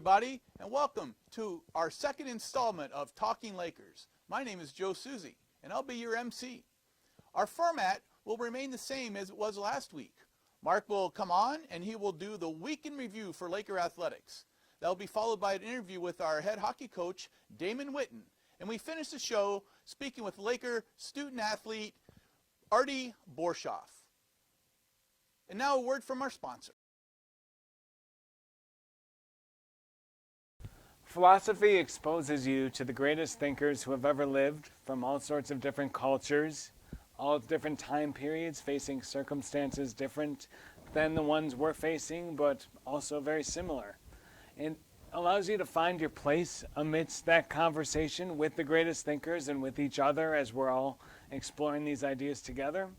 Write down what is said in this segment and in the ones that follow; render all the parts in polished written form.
everybody, and welcome to our second installment of Talkin Lakers. My name is Joe Susie, and I'll be your MC. Our format will remain the same as it was last week. Mark will come on, and he will do the week in review for Laker athletics. That will be followed by an interview with our head hockey coach, Damon Whitten. And we finish the show speaking with Laker student-athlete, Artyom Borshyov. And now a word from our sponsor. Philosophy exposes you to the greatest thinkers who have ever lived from all sorts of different cultures, all different time periods, facing circumstances different than the ones we're facing, but also very similar. It allows you to find your place amidst that conversation with the greatest thinkers and with each other as we're all exploring these ideas together.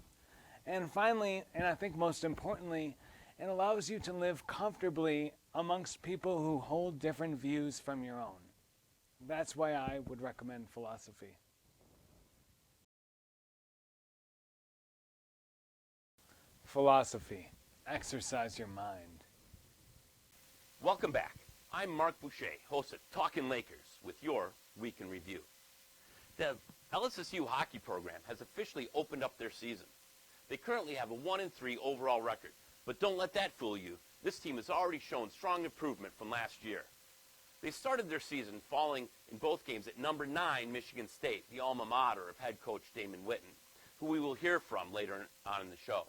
And finally, and I think most importantly, it allows you to live comfortably amongst people who hold different views from your own. That's why I would recommend philosophy. Philosophy. Exercise your mind. Welcome back. I'm Mark Boucher, host of Talkin Lakers, with your Week in Review. The LSSU hockey program has officially opened up their season. They currently have a 1-3 overall record, but don't let that fool you. This team has already shown strong improvement from last year. They started their season falling in both games at number 9 Michigan State, the alma mater of head coach Damon Whitten, who we will hear from later on in the show.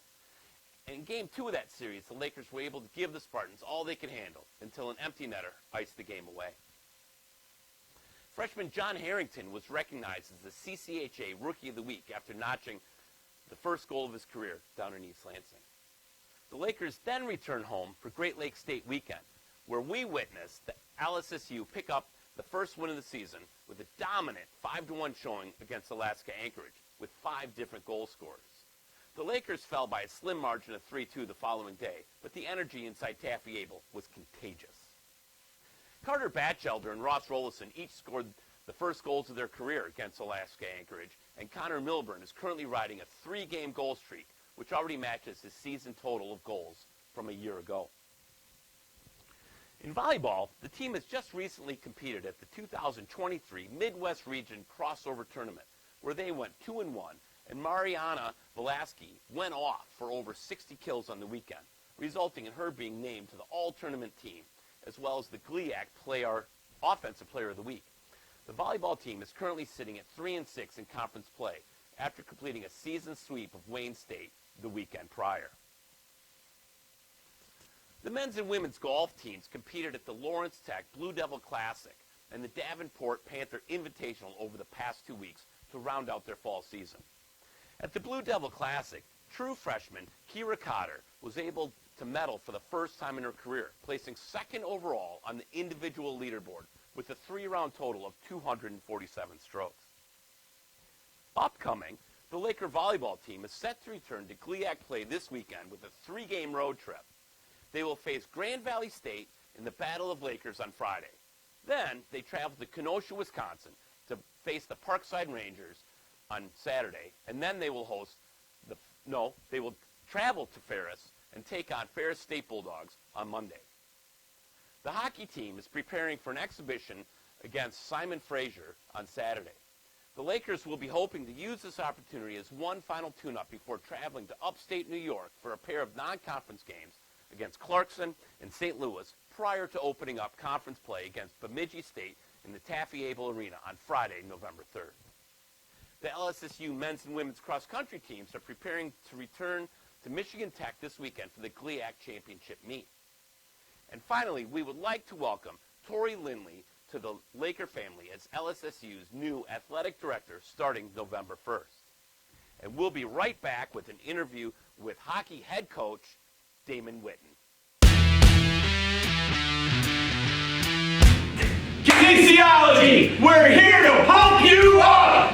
In Game 2 of that series, the Lakers were able to give the Spartans all they could handle until an empty netter iced the game away. Freshman John Harrington was recognized as the CCHA Rookie of the Week after notching the first goal of his career down in East Lansing. The Lakers then returned home for Great Lakes State weekend, where we witnessed the LSSU pick up the first win of the season with a dominant 5-1 showing against Alaska Anchorage with 5 different goal scorers. The Lakers fell by a slim margin of 3-2 the following day, but the energy inside Taffy Abel was contagious. Carter Batchelder and Ross Rollison each scored the first goals of their career against Alaska Anchorage, and Connor Milburn is currently riding a 3-game goal streak, which already matches his season total of goals from a year ago. In volleyball, the team has just recently competed at the 2023 Midwest Region Crossover Tournament, where they went 2-1, and Mariana Velasquez went off for over 60 kills on the weekend, resulting in her being named to the all-tournament team, as well as the GLIAC Offensive Player of the Week. The volleyball team is currently sitting at 3-6 in conference play after completing a season sweep of Wayne State the weekend prior. The men's and women's golf teams competed at the Lawrence Tech Blue Devil Classic and the Davenport Panther Invitational over the past 2 weeks to round out their fall season. At the Blue Devil Classic, true freshman Kira Cotter was able to medal for the first time in her career, placing second overall on the individual leaderboard with a 3-round total of 247 strokes. Upcoming, the Laker volleyball team is set to return to GLIAC play this weekend with a 3-game road trip. They will face Grand Valley State in the Battle of Lakers on Friday. Then they travel to Kenosha, Wisconsin to face the Parkside Rangers on Saturday, and then they will they will travel to Ferris and take on Ferris State Bulldogs on Monday. The hockey team is preparing for an exhibition against Simon Fraser on Saturday. The Lakers will be hoping to use this opportunity as one final tune-up before traveling to upstate New York for a pair of non-conference games against Clarkson and St. Louis prior to opening up conference play against Bemidji State in the Taffy Abel Arena on Friday, November 3rd. The LSSU men's and women's cross-country teams are preparing to return to Michigan Tech this weekend for the GLIAC Championship meet. And finally, we would like to welcome Tori Lindley to the Laker family as LSSU's new athletic director starting November 1st. And we'll be right back with an interview with hockey head coach Damon Whitten. Kinesiology, we're here to pump you up!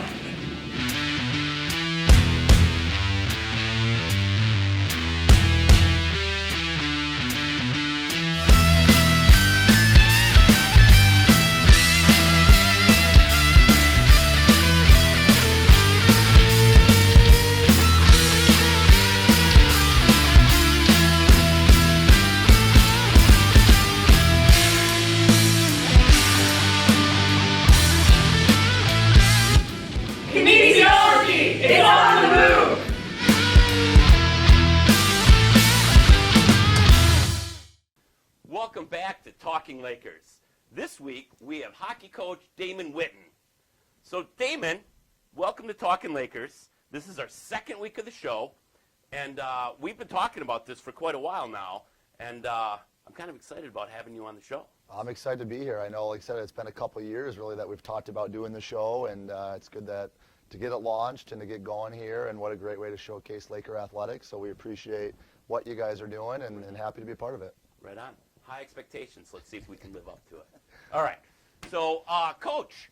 back to Talking Lakers. This week, we have hockey coach Damon Whitten. So, Damon, welcome to Talking Lakers. This is our second week of the show, and we've been talking about this for quite a while now, and I'm kind of excited about having you on the show. I'm excited to be here. I know, like I said, it's been a couple of years, really, that we've talked about doing the show, and it's good to get it launched and to get going here, and what a great way to showcase Laker athletics. So we appreciate what you guys are doing, and happy to be a part of it. Right on. High expectations. Let's see if we can live up to it. All right. So, Coach,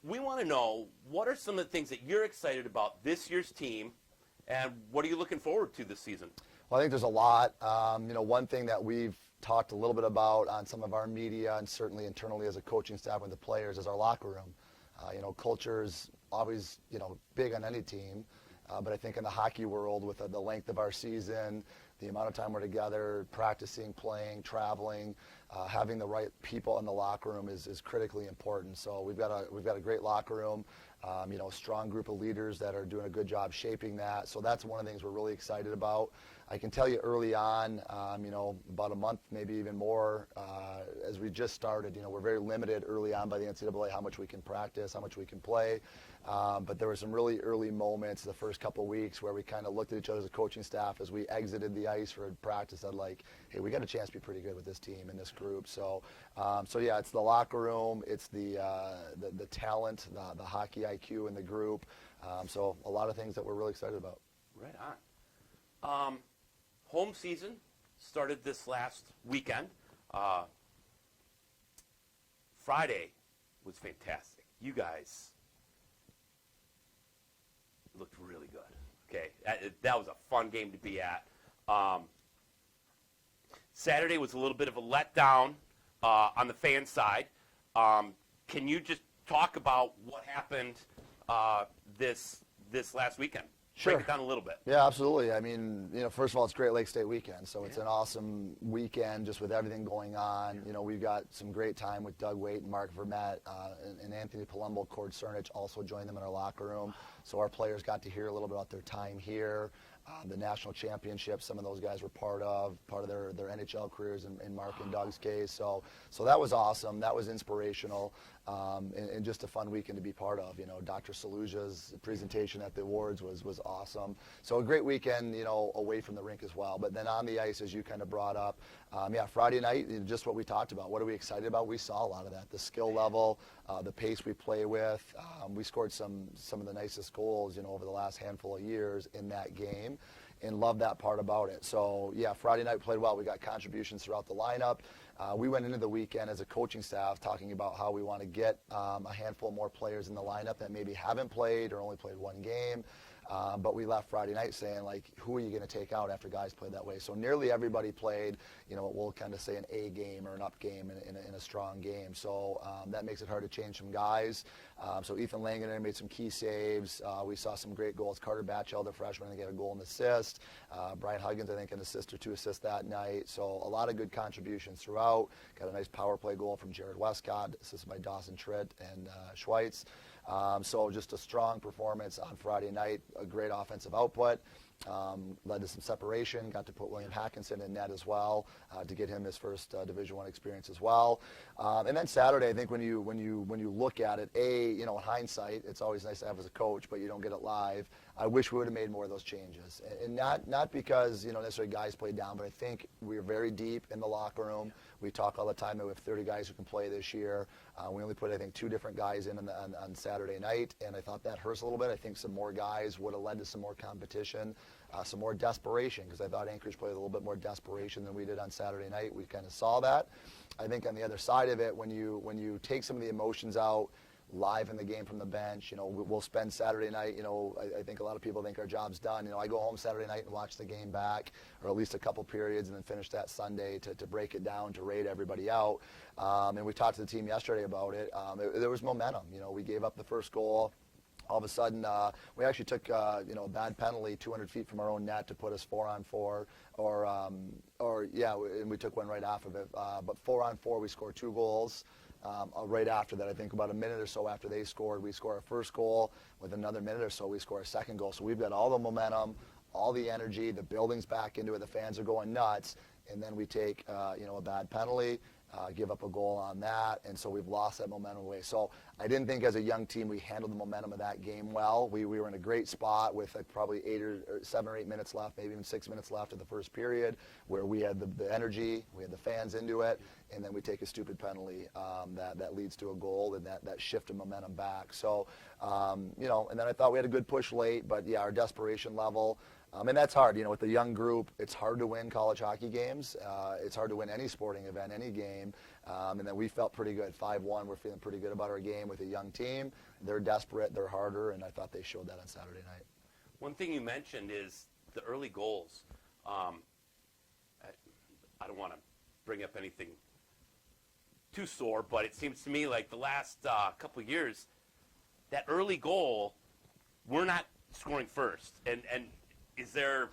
we want to know, what are some of the things that you're excited about this year's team, and what are you looking forward to this season? Well, I think there's a lot. One thing that we've talked a little bit about on some of our media, and certainly internally as a coaching staff with the players, is our locker room. Culture is always, big on any team. But I think in the hockey world, with the length of our season, the amount of time we're together, practicing, playing, traveling, having the right people in the locker room is critically important. So we've got a great locker room, a strong group of leaders that are doing a good job shaping that. So that's one of the things we're really excited about. I can tell you early on, about a month, maybe even more, as we just started, we're very limited early on by the NCAA how much we can practice, how much we can play. But there were some really early moments the first couple of weeks where we kind of looked at each other as a coaching staff as we exited the ice for practice, and like, hey, we got a chance to be pretty good with this team and this group. So yeah, it's the locker room, it's the talent, the hockey IQ in the group. So a lot of things that we're really excited about. Right on. Home season started this last weekend. Friday was fantastic. You guys looked really good. Okay, that was a fun game to be at. Saturday was a little bit of a letdown on the fan side. Can you just talk about what happened this last weekend? Sure. Break it down a little bit. Yeah, absolutely. I mean, first of all, it's Great Lakes State weekend, so it's an awesome weekend just with everything going on. We've got some great time with Doug Whitten, Mark Vermette, and Anthony Palumbo, Cord Cernich also joined them in our locker room. So our players got to hear a little bit about their time here. The national championship, some of those guys were part of their NHL careers in Mark and Doug's case. So that was awesome. That was inspirational, and just a fun weekend to be part of. Dr. Saluja's presentation at the awards was awesome. So a great weekend, away from the rink as well. But then on the ice, as you kind of brought up, Friday night, just what we talked about. What are we excited about? We saw a lot of that. The skill level, the pace we play with. We scored some of the nicest goals, over the last handful of years in that game, and love that part about it. So yeah, Friday night played well. We got contributions throughout the lineup. We went into the weekend as a coaching staff talking about how we want to get a handful more players in the lineup that maybe haven't played or only played one game. But we left Friday night saying, like, who are you going to take out after guys played that way? So nearly everybody played, what we'll kind of say an A game or an up game in a strong game. So that makes it hard to change some guys. So Ethan Langener made some key saves. We saw some great goals. Carter Batchell, the freshman, I think, had a goal and assist. Brian Huggins, I think, an assist or two assists that night. So a lot of good contributions throughout. Got a nice power play goal from Jared Westcott, assisted by Dawson Tritt and Schweitz. So just a strong performance on Friday night, a great offensive output. Led to some separation, got to put William Hackinson in net as well to get him his first Division I experience as well. And then Saturday, I think when you look at it, in hindsight, it's always nice to have as a coach, but you don't get it live. I wish we would have made more of those changes, and not because necessarily guys played down, but I think we were very deep in the locker room. We talk all the time that we have 30 guys who can play this year. We only put, I think, 2 different guys in on Saturday night, and I thought that hurts a little bit. I think some more guys would have led to some more competition, some more desperation, because I thought Anchorage played with a little bit more desperation than we did on Saturday night. We kind of saw that. I think on the other side of it, when you take some of the emotions out, live in the game from the bench, we'll spend Saturday night, I think a lot of people think our job's done. I go home Saturday night and watch the game back, or at least a couple periods, and then finish that Sunday to break it down, to rate everybody out. And we talked to the team yesterday about it. There was momentum. We gave up the first goal. All of a sudden, we actually took a bad penalty 200 feet from our own net to put us 4-on-4, and we took one right off of it. But 4-on-4, we scored 2 goals. Right after that, I think about a minute or so after they scored, we score our first goal. With another minute or so, we score our second goal. So we've got all the momentum, all the energy, the building's back into it, the fans are going nuts, and then we take a bad penalty, give up a goal on that, and so we've lost that momentum away. So I didn't think as a young team we handled the momentum of that game well. We were in a great spot with probably 7 or 8 minutes left, maybe even 6 minutes left of the first period, where we had the energy, we had the fans into it, and then we take a stupid penalty that leads to a goal, and that shift of momentum back. So, and then I thought we had a good push late, but yeah, our desperation level. And that's hard, with a young group. It's hard to win college hockey games. It's hard to win any sporting event, any game. And then we felt pretty good. 5-1, we're feeling pretty good about our game with a young team. They're desperate, they're harder, and I thought they showed that on Saturday night. One thing you mentioned is the early goals. I don't want to bring up anything too sore, but it seems to me like the last couple of years, that early goal, we're not scoring first. And is there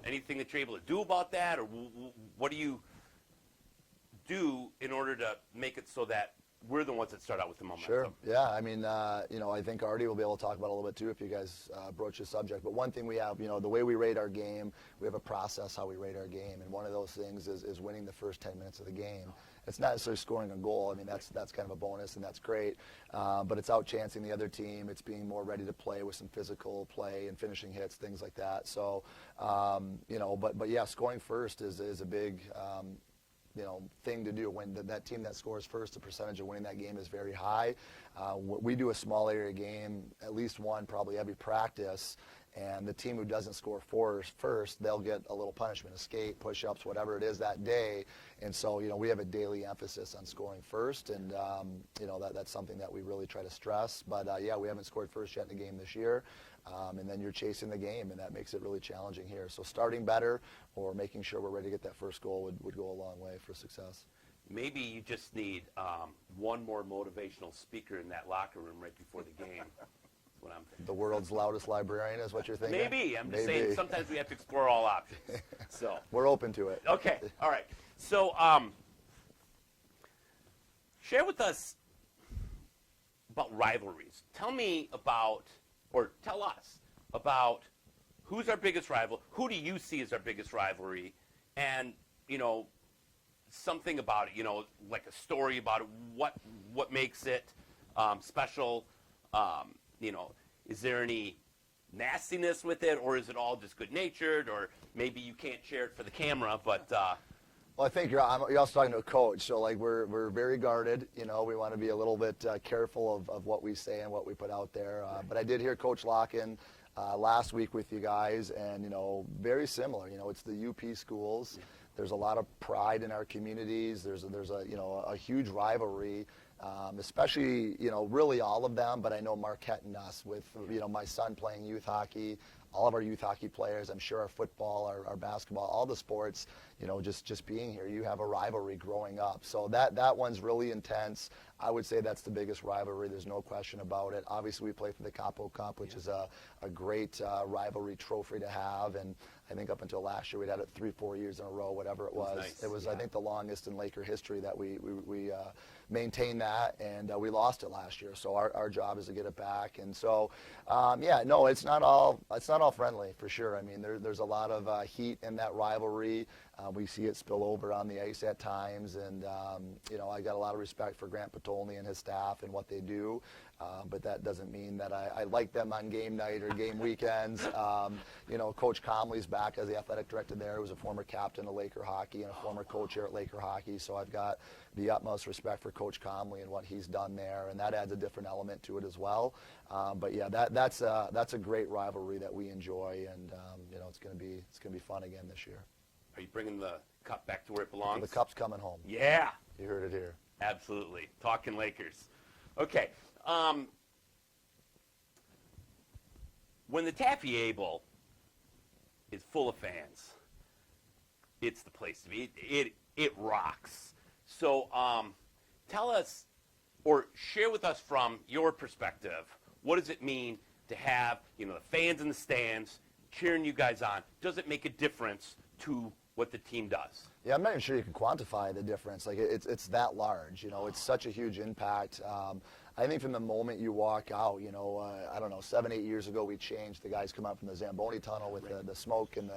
anything that you're able to do about that, or what do you do in order to make it so that we're the ones that start out with the momentum? Sure. Yeah. I mean, I think Artie will be able to talk about it a little bit too if you guys broach the subject. But one thing we have, the way we rate our game, we have a process how we rate our game, and one of those things is winning the first 10 minutes of the game. It's not necessarily scoring a goal. I mean, that's kind of a bonus, and that's great. But it's outchancing the other team. It's being more ready to play with some physical play and finishing hits, things like that. So, but yeah, scoring first is a big thing to do. When that team that scores first, the percentage of winning that game is very high. We do a small area game, at least one, probably every practice. And the team who doesn't score first, they'll get a little punishment, a skate, push-ups, whatever it is that day. And so, we have a daily emphasis on scoring first, and that's something that we really try to stress. But yeah, we haven't scored first yet in the game this year. And then you're chasing the game, and that makes it really challenging here. So starting better or making sure we're ready to get that first goal would go a long way for success. Maybe you just need one more motivational speaker in that locker room right before the game. That's what I'm thinking. The world's loudest librarian is what you're thinking? Maybe. I'm just saying sometimes we have to explore all options. So we're open to it. Okay. All right. So share with us about rivalries. Tell me about, or tell us about, who's our biggest rival, who do you see as our biggest rivalry, and, something about it, like a story about it, what makes it special, is there any nastiness with it, or is it all just good-natured, or maybe you can't share it for the camera, but... Well, I think you're also talking to a coach, so we're very guarded. We want to be a little bit careful of what we say and what we put out there. But I did hear Coach Talkin last week with you guys, and very similar. It's the UP schools. Yeah. There's a lot of pride in our communities. There's a huge rivalry. Especially, really all of them, but I know Marquette and us with, my son playing youth hockey, all of our youth hockey players, I'm sure our football, our basketball, all the sports, just being here, you have a rivalry growing up. So that one's really intense. I would say that's the biggest rivalry. There's no question about it. Obviously, we play for the Capo Cup, which is a great rivalry trophy to have, and I think up until last year we'd had it 3-4 years in a row, whatever it was. Nice. It was, I think, the longest in Laker history that we maintained that, and we lost it last year. So our job is to get it back. And so, it's not all friendly for sure. I mean, there's a lot of heat in that rivalry. We see it spill over on the ice at times, and I got a lot of respect for Grant Patolny and his staff and what they do. But that doesn't mean that I like them on game night or game weekends. Coach Comley's back as the athletic director there. He was a former captain of Laker hockey and a former coach here at Laker hockey. So I've got the utmost respect for Coach Comley and what he's done there, and that adds a different element to it as well. But yeah, that's a great rivalry that we enjoy, and it's going to be fun again this year. Are you bringing the cup back to where it belongs? The cup's coming home. Yeah. You heard it here. Absolutely. Talkin Lakers. Okay. When the Taffy Bowl is full of fans, it's the place to be. It rocks. So tell us, or share with us from your perspective, what does it mean to have the fans in the stands cheering you guys on? Does it make a difference to what the team does? Yeah, I'm not even sure you can quantify the difference. Like it's that large. It's such a huge impact. I think from the moment you walk out, I don't know, 7, 8 years ago we changed. The guys come out from the Zamboni tunnel with the smoke and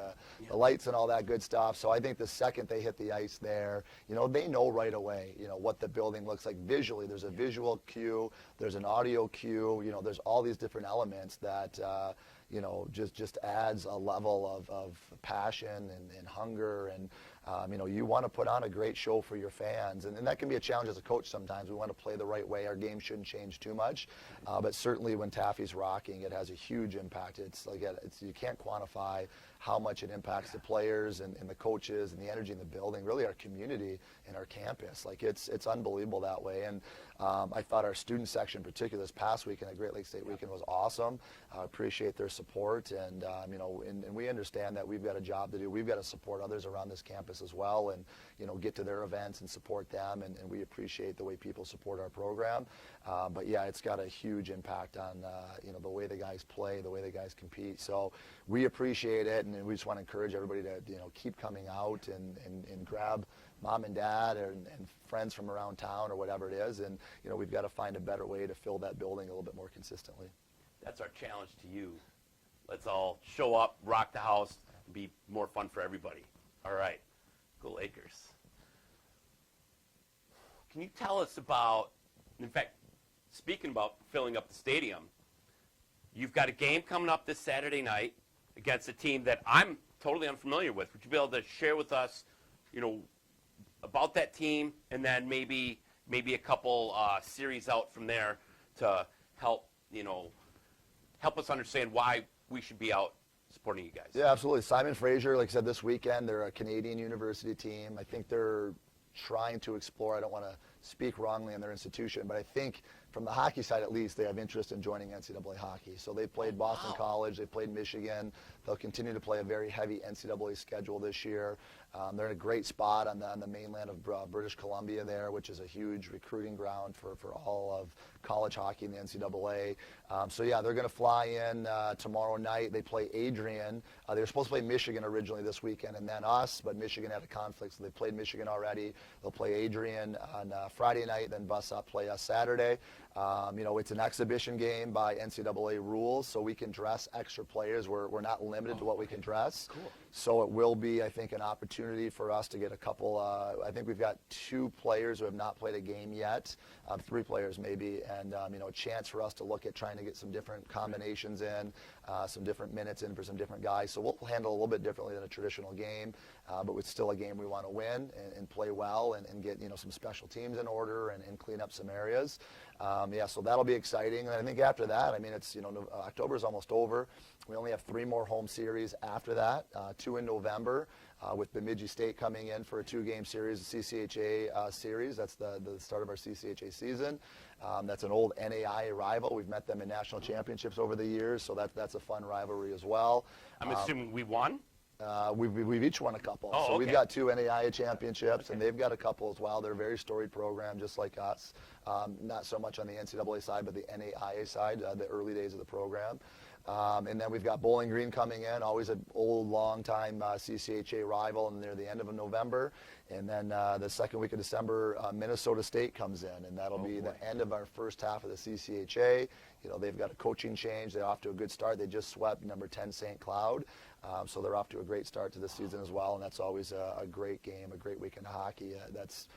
the lights and all that good stuff. So I think the second they hit the ice there, they know right away, what the building looks like visually. There's a visual cue, there's an audio cue, there's all these different elements that, just adds a level of passion and hunger. And, you want to put on a great show for your fans. And that can be a challenge as a coach sometimes. We want to play the right way. Our game shouldn't change too much. But certainly when Taffy's rocking, it has a huge impact. You can't quantify how much it impacts the players and the coaches and the energy in the building, really our community and our campus. It's unbelievable that way. And I thought our student section in particular this past weekend at Great Lakes State Weekend was awesome. I appreciate their support. And, and we understand that we've got a job to do. We've got to support others around this campus as well and, get to their events and support them. And we appreciate the way people support our program. But yeah, it's got a huge impact on, the way the guys play, the way the guys compete. So we appreciate it. And we just want to encourage everybody to, keep coming out and grab mom and dad and friends from around town or whatever it is. And, we've got to find a better way to fill that building a little bit more consistently. That's our challenge to you. Let's all show up, rock the house, and be more fun for everybody. All right. Go Lakers. Can you tell us about, in fact, speaking about filling up the stadium, you've got a game coming up this Saturday night against a team that I'm totally unfamiliar with. Would you be able to share with us, about that team and then maybe a couple series out from there to help us understand why we should be out supporting you guys? Yeah, absolutely. Simon Fraser, like I said, this weekend, they're a Canadian university team. I think they're trying to explore, I don't want to speak wrongly on their institution, but I think from the hockey side at least, they have interest in joining NCAA hockey. So they played Boston College, they played Michigan. They'll continue to play a very heavy NCAA schedule this year. They're in a great spot on the mainland of British Columbia there, which is a huge recruiting ground for all of college hockey in the NCAA. So yeah, they're going to fly in tomorrow night. They play Adrian. They were supposed to play Michigan originally this weekend and then us, but Michigan had a conflict, so they played Michigan already. They'll play Adrian on Friday night, then bus up, play us Saturday. It's an exhibition game by NCAA rules, so we can dress extra players. We're not limited to what we can dress. Cool. So it will be, I think, an opportunity for us to get a couple. I think we've got 2 players who have not played a game yet, 3 players maybe, and a chance for us to look at trying to get some different combinations in, some different minutes in for some different guys. So we'll handle a little bit differently than a traditional game, but it's still a game we want to win and play well and get some special teams in order and clean up some areas. So that'll be exciting. And I think after that, it's October's almost over. We only have 3 more home series after that, 2 in November, with Bemidji State coming in for a 2-game series, a CCHA series. That's the start of our CCHA season. That's an old NAIA rival. We've met them in national championships over the years, so that's a fun rivalry as well. I'm assuming we won? We've each won a couple. So we've got 2 NAIA championships, and they've got a couple as well. They're a very storied program, just like us. Not so much on the NCAA side, but the NAIA side, the early days of the program. And then we've got Bowling Green coming in, always an old, long-time CCHA rival, and they're the end of November. And then the second week of December, Minnesota State comes in, and that'll be the end of our first half of the CCHA. They've got a coaching change. They're off to a good start. They just swept number 10 St. Cloud. So they're off to a great start to the season as well, and that's always a great game, a great weekend of hockey. That's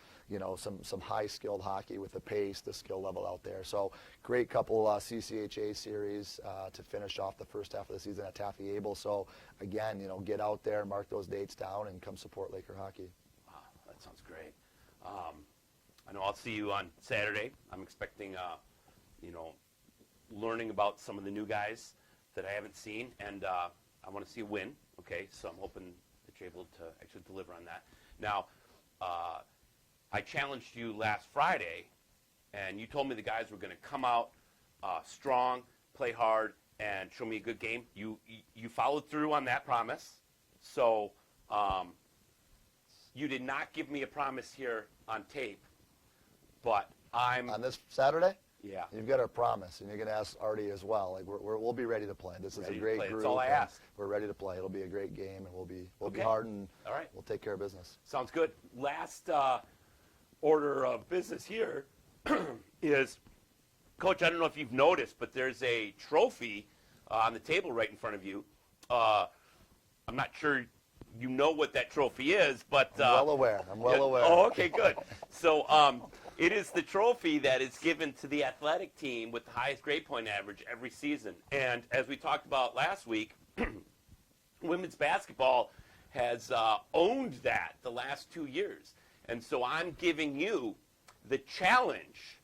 some high-skilled hockey with the pace, the skill level out there. So great couple CCHA series to finish off the first half of the season at Taffy Able. So again, get out there, mark those dates down, and come support Laker hockey. Wow, that sounds great. I know I'll see you on Saturday. I'm expecting, learning about some of the new guys that I haven't seen, and I want to see a win. Okay, so I'm hoping that you're able to actually deliver on that. Now, I challenged you last Friday, and you told me the guys were going to come out strong, play hard, and show me a good game. You followed through on that promise. So you did not give me a promise here on tape, but on this Saturday? Yeah. You've got our promise, and you're going to ask Artie as well. We'll be ready to play. This is a great group. That's all I ask. We're ready to play. It'll be a great game, and we'll be hard, and all right. We'll take care of business. Sounds good. Last order of business here is Coach, I don't know if you've noticed, but there's a trophy on the table right in front of you. I'm not sure you know what that trophy is, but I'm well aware. I'm well aware. Oh, okay, good. So it is the trophy that is given to the athletic team with the highest grade point average every season. And as we talked about last week, women's basketball has owned that the last 2 years. And so I'm giving you the challenge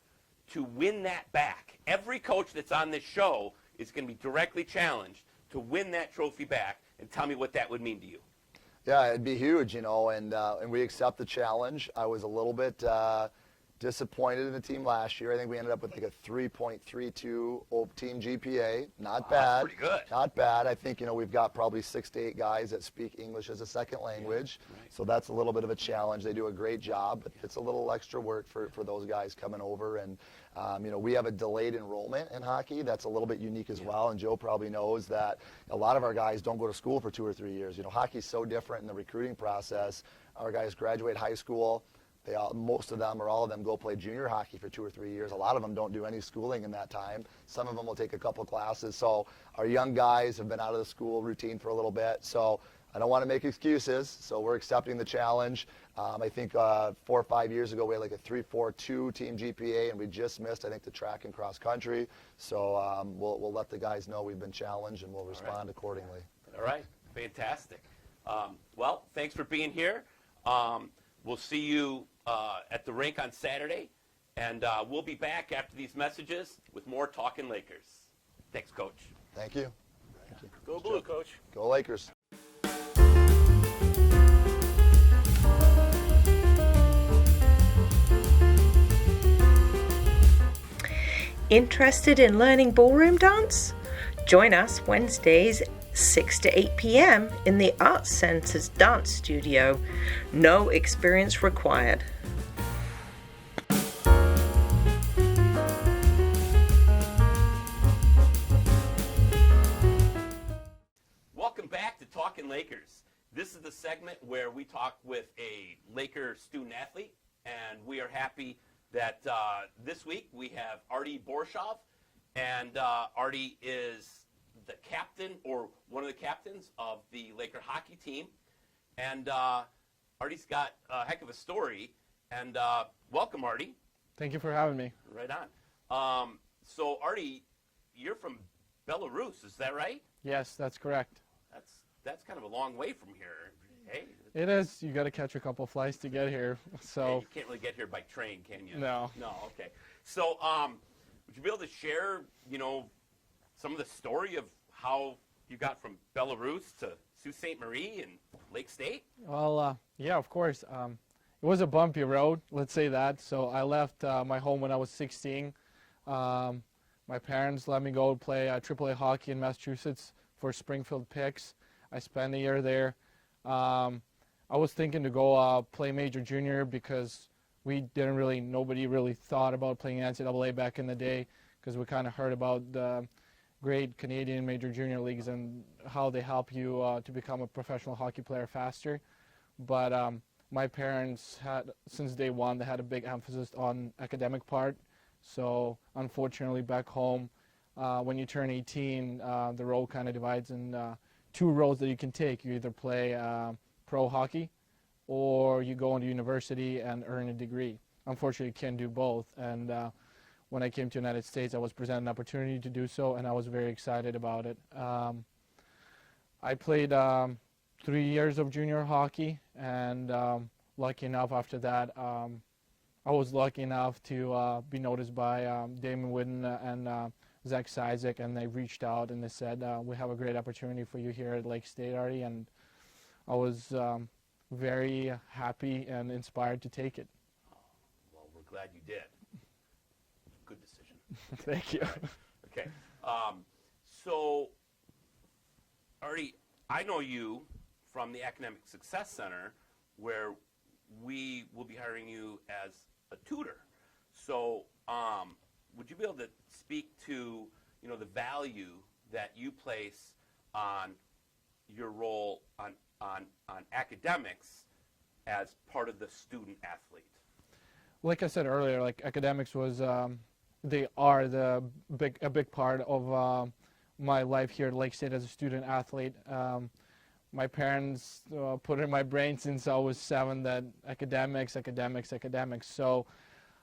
to win that back. Every coach that's on this show is going to be directly challenged to win that trophy back, and tell me what that would mean to you. Yeah, it'd be huge, and we accept the challenge. I was a little bit disappointed in the team last year. I think we ended up with like a 3.32 team GPA. Not bad. That's pretty good. Not bad. I think, we've got probably 6 to 8 guys that speak English as a second language. Yeah, right. So that's a little bit of a challenge. They do a great job, but it's a little extra work for those guys coming over. And, we have a delayed enrollment in hockey. That's a little bit unique as well. And Joe probably knows that a lot of our guys don't go to school for 2 or 3 years. Hockey's so different in the recruiting process. Our guys graduate high school. Most of them or all of them go play junior hockey for 2 or 3 years. A lot of them don't do any schooling in that time. Some of them will take a couple classes. So our young guys have been out of the school routine for a little bit. So I don't want to make excuses. So we're accepting the challenge. I think 4 or 5 years ago we had like a 3.42 team GPA, and we just missed, I think, the track and cross country. So we'll let the guys know we've been challenged, and we'll respond accordingly. All right, fantastic. Well, thanks for being here. We'll see you at the rink on Saturday, and we'll be back after these messages with more Talkin Lakers. Thanks, Coach. Thank you. Go Blue, Coach. Go Lakers. Interested in learning ballroom dance? Join us Wednesdays 6 to 8 p.m. in the Arts Center's dance studio. No experience required. Welcome back to Talkin Lakers. This is the segment where we talk with a Laker student athlete, and we are happy that this week we have Borshyov, and Arty is the captain, or one of the captains of the Laker hockey team, and Arty's got a heck of a story, and welcome, Arty. Thank you for having me. Right on. So Arty, you're from Belarus, is that right? Yes, that's correct. That's kind of a long way from here. Hey, It is. You got to catch a couple flights to get here. So you can't really get here by train, can you? No. No. Okay. So, would you be able to share, some of the story of how you got from Belarus to Sault Ste. Marie and Lake State? Well, yeah, of course. It was a bumpy road, let's say that. So I left my home when I was 16. My parents let me go play AAA hockey in Massachusetts for Springfield Picks. I spent a year there. I was thinking to go play Major Junior because nobody really thought about playing NCAA back in the day, because we kind of heard about the great Canadian Major Junior leagues and how they help you to become a professional hockey player faster. But my parents since day one, they had a big emphasis on academic part. So unfortunately back home, when you turn 18, the road kind of divides in 2 roads that you can take. You either play pro hockey, or you go into university and earn a degree. Unfortunately, you can't do both. And when I came to the United States, I was presented an opportunity to do so, and I was very excited about it. I played 3 years of junior hockey, and lucky enough after that, I was lucky enough to be noticed by Damon, Whitten, and Zach Sizek, and they reached out and they said, we have a great opportunity for you here at Lake State, Arty, and I was very happy and inspired to take it. Well, we're glad you did. Good decision. Thank you. Okay. So, Arty, I know you from the Academic Success Center, where we will be hiring you as a tutor. So, would you be able to speak to, the value that you place on your role on academics as part of the student athlete? Like I said earlier, academics was they are a big part of my life here at Lake State as a student athlete. My parents put in my brain since I was 7 that academics. So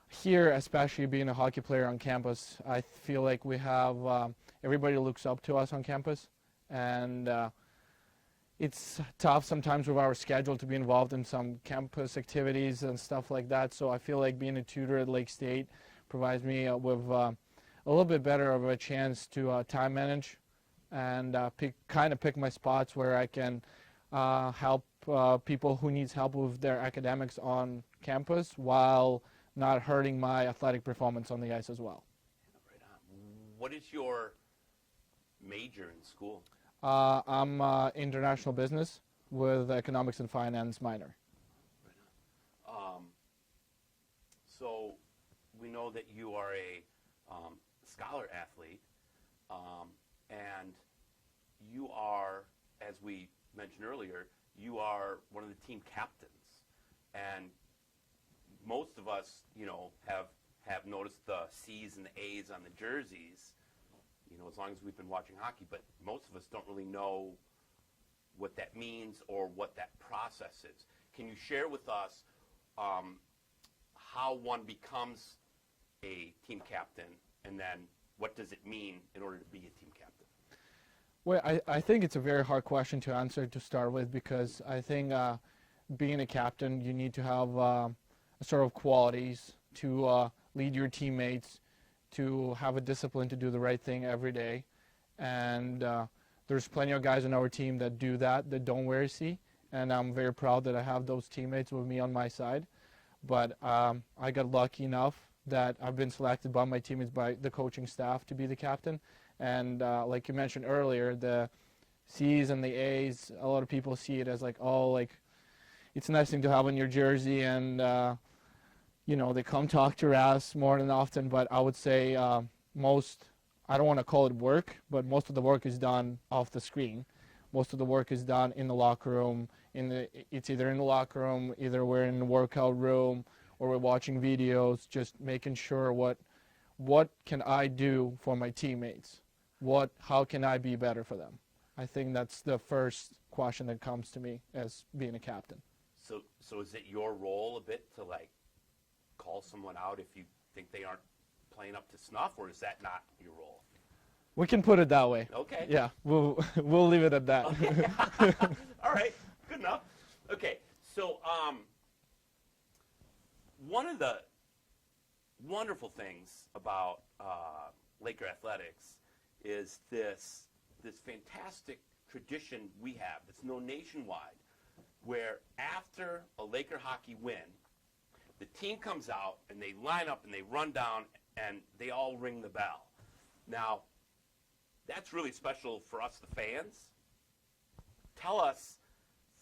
here, especially being a hockey player on campus, I feel like we have everybody looks up to us on campus, and it's tough sometimes with our schedule to be involved in some campus activities and stuff like that. So I feel like being a tutor at Lake State provides me with a little bit better of a chance to time manage and pick my spots where I can help people who needs help with their academics on campus while not hurting my athletic performance on the ice as well. Right on. What is your major in school? I'm international business with economics and finance minor. Right on. So we know that you are a scholar athlete, and you are, as we mentioned earlier, you are one of the team captains. And most of us, have noticed the C's and the A's on the jerseys, as long as we've been watching hockey, but most of us don't really know what that means or what that process is. Can you share with us how one becomes a team captain, and then what does it mean in order to be a team captain? Well, I think it's a very hard question to answer to start with, because I think being a captain, you need to have a sort of qualities to lead your teammates, to have a discipline to do the right thing every day. And there's plenty of guys on our team that do that don't wear a C, and I'm very proud that I have those teammates with me on my side. But I got lucky enough that I've been selected by my teammates, by the coaching staff, to be the captain. And like you mentioned earlier, the C's and the A's, a lot of people see it as like, oh, like, it's a nice thing to have on your jersey, and they come talk to us more than often. But I would say I don't want to call it work, but most of the work is done off the screen. Most of the work is done in the locker room. It's either in the locker room, either we're in the workout room, or we're watching videos, just making sure what can I do for my teammates? How can I be better for them? I think that's the first question that comes to me as being a captain. So is it your role a bit to call someone out if you think they aren't playing up to snuff, or is that not your role? We can put it that way. Okay. Yeah, we'll leave it at that. Okay. All right, good enough. Okay, so one of the wonderful things about Laker athletics is this fantastic tradition we have that's known nationwide, where after a Laker hockey win, the team comes out and they line up and they run down and they all ring the bell. Now, that's really special for us, the fans. Tell us,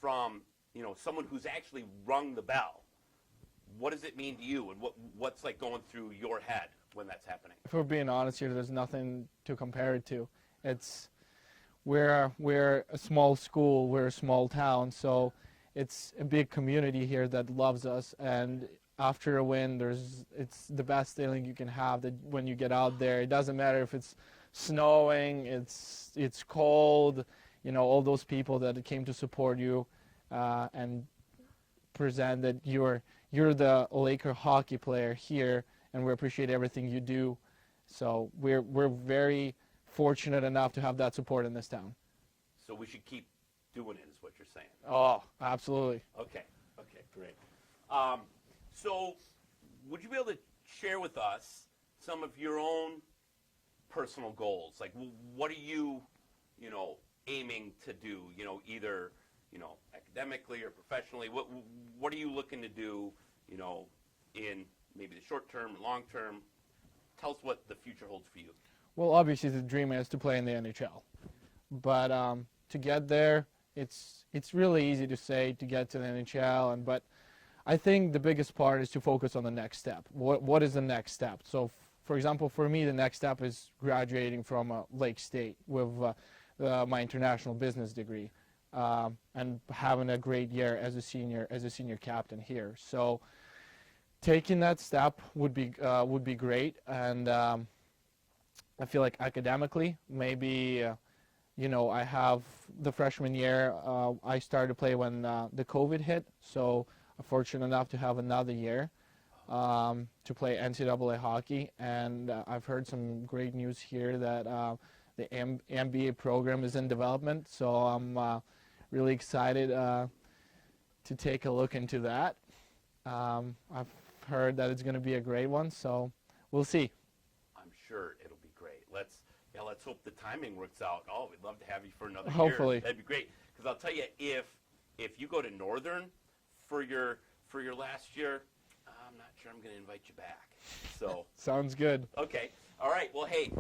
from someone who's actually rung the bell, what does it mean to you, and what's like going through your head when that's happening? If we're being honest here, there's nothing to compare it to. We're a small school, we're a small town, so it's a big community here that loves us. And after a win, it's the best feeling you can have, that when you get out there, it doesn't matter if it's snowing, it's cold, all those people that came to support you and present that you're the Laker hockey player here, and we appreciate everything you do. So we're very fortunate enough to have that support in this town. So we should keep doing it, is what you're saying? Oh, absolutely. Okay, great. So would you be able to share with us some of your own personal goals? Like, what are you, aiming to do, either, academically or professionally? What are you looking to do, in maybe the short term or long term? Tell us what the future holds for you. Well, obviously the dream is to play in the NHL. But to get there, it's really easy to say, to get to the NHL, but I think the biggest part is to focus on the next step. What is the next step? So, for example, for me, the next step is graduating from Lake State with my international business degree, and having a great year as a senior captain here. So taking that step would be great, and I feel like academically, maybe I have the freshman year. I started to play when the COVID hit, so I'm fortunate enough to have another year to play NCAA hockey, and I've heard some great news here that the MBA program is in development, so I'm really excited to take a look into that. I've heard that it's going to be a great one, so we'll see. I'm sure it'll be great. Let's hope the timing works out. Oh, we'd love to have you for another Hopefully. year. That'd be great. Because I'll tell you, if you go to Northern for your last year, I'm not sure I'm going to invite you back. So Sounds good. okay, all right. Well, hey,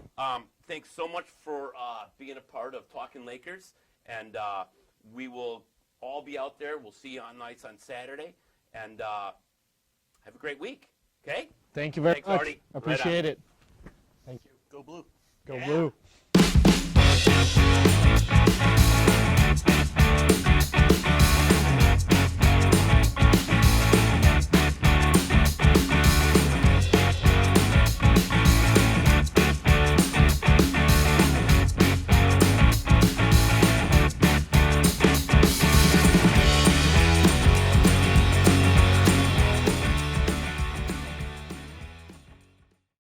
thanks so much for being a part of Talkin Lakers, and we will all be out there. We'll see you on nights on Saturday, and have a great week. Okay? Thank you very Thanks, much. Artie. Appreciate it. Thank you. Go Blue. Go Yeah. Blue.